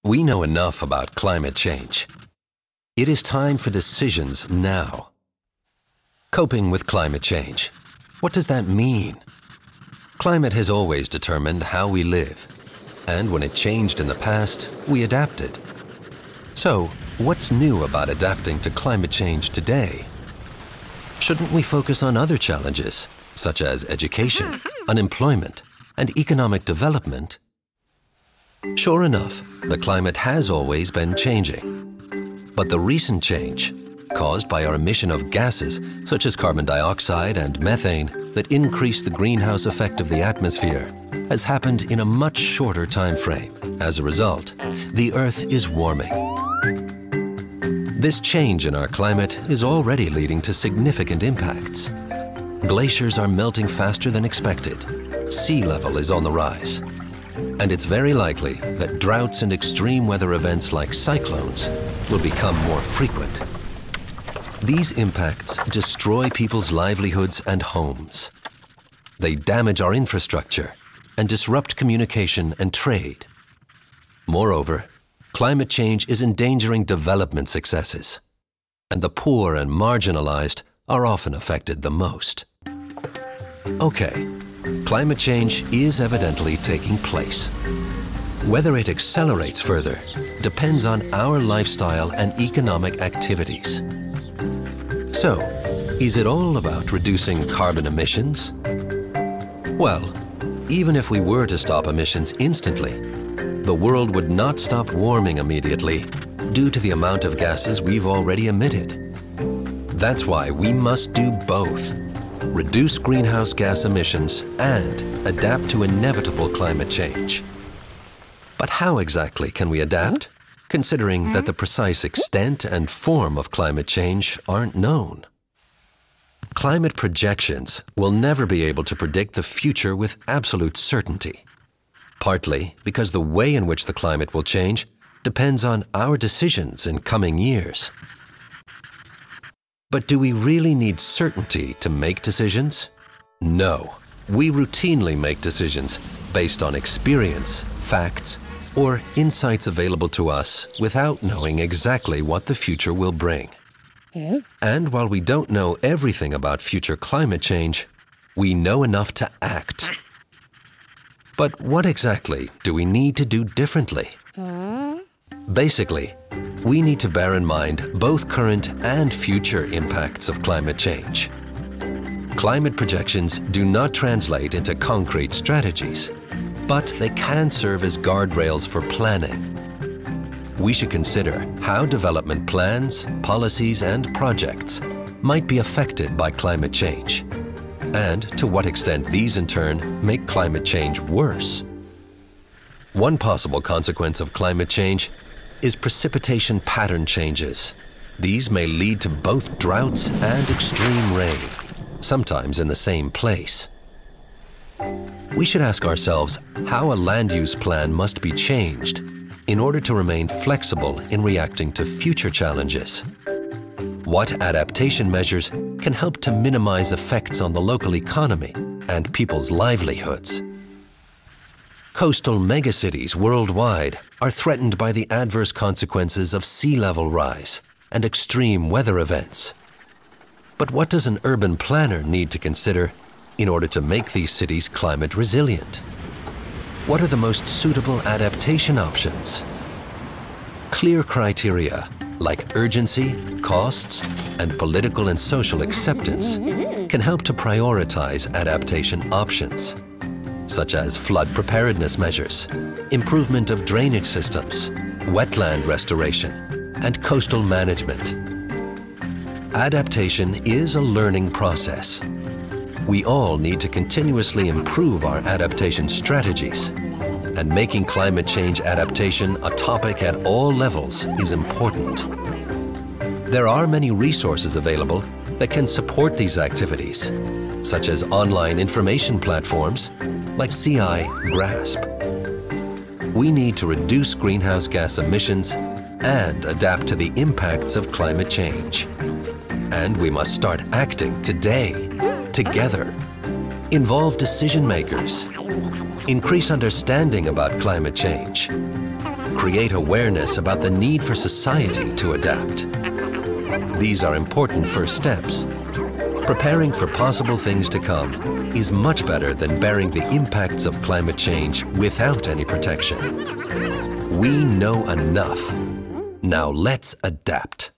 We know enough about climate change. It is time for decisions now. Coping with climate change. What does that mean? Climate has always determined how we live, and when it changed in the past, we adapted. So, what's new about adapting to climate change today? Shouldn't we focus on other challenges, such as education, unemployment, and economic development? Sure enough, the climate has always been changing. But the recent change, caused by our emission of gases such as carbon dioxide and methane that increase the greenhouse effect of the atmosphere, has happened in a much shorter time frame. As a result, the Earth is warming. This change in our climate is already leading to significant impacts. Glaciers are melting faster than expected. Sea level is on the rise. And it's very likely that droughts and extreme weather events like cyclones will become more frequent. These impacts destroy people's livelihoods and homes. They damage our infrastructure and disrupt communication and trade. Moreover, climate change is endangering development successes, and the poor and marginalized are often affected the most. Okay, climate change is evidently taking place. Whether it accelerates further depends on our lifestyle and economic activities. So, is it all about reducing carbon emissions? Well, even if we were to stop emissions instantly, the world would not stop warming immediately due to the amount of gases we've already emitted. That's why we must do both: reduce greenhouse gas emissions and adapt to inevitable climate change. But how exactly can we adapt, considering that the precise extent and form of climate change aren't known? Climate projections will never be able to predict the future with absolute certainty, partly because the way in which the climate will change depends on our decisions in coming years. But do we really need certainty to make decisions? No. We routinely make decisions based on experience, facts, or insights available to us without knowing exactly what the future will bring. And while we don't know everything about future climate change, we know enough to act. But what exactly do we need to do differently? Basically, we need to bear in mind both current and future impacts of climate change. Climate projections do not translate into concrete strategies, but they can serve as guardrails for planning. We should consider how development plans, policies, and projects might be affected by climate change, and to what extent these in turn make climate change worse. One possible consequence of climate change is precipitation pattern changes. These may lead to both droughts and extreme rain, sometimes in the same place. We should ask ourselves how a land use plan must be changed in order to remain flexible in reacting to future challenges. What adaptation measures can help to minimize effects on the local economy and people's livelihoods? Coastal megacities worldwide are threatened by the adverse consequences of sea level rise and extreme weather events. But what does an urban planner need to consider in order to make these cities climate resilient? What are the most suitable adaptation options? Clear criteria like urgency, costs, and political and social acceptance can help to prioritize adaptation options, such as flood preparedness measures, improvement of drainage systems, wetland restoration, and coastal management. Adaptation is a learning process. We all need to continuously improve our adaptation strategies, and making climate change adaptation a topic at all levels is important. There are many resources available that can support these activities, such as online information platforms like CI GRASP. We need to reduce greenhouse gas emissions and adapt to the impacts of climate change. And we must start acting today, together. Involve decision makers. Increase understanding about climate change. create awareness about the need for society to adapt. These are important first steps. Preparing for possible things to come is much better than bearing the impacts of climate change without any protection. We know enough. Now let's adapt.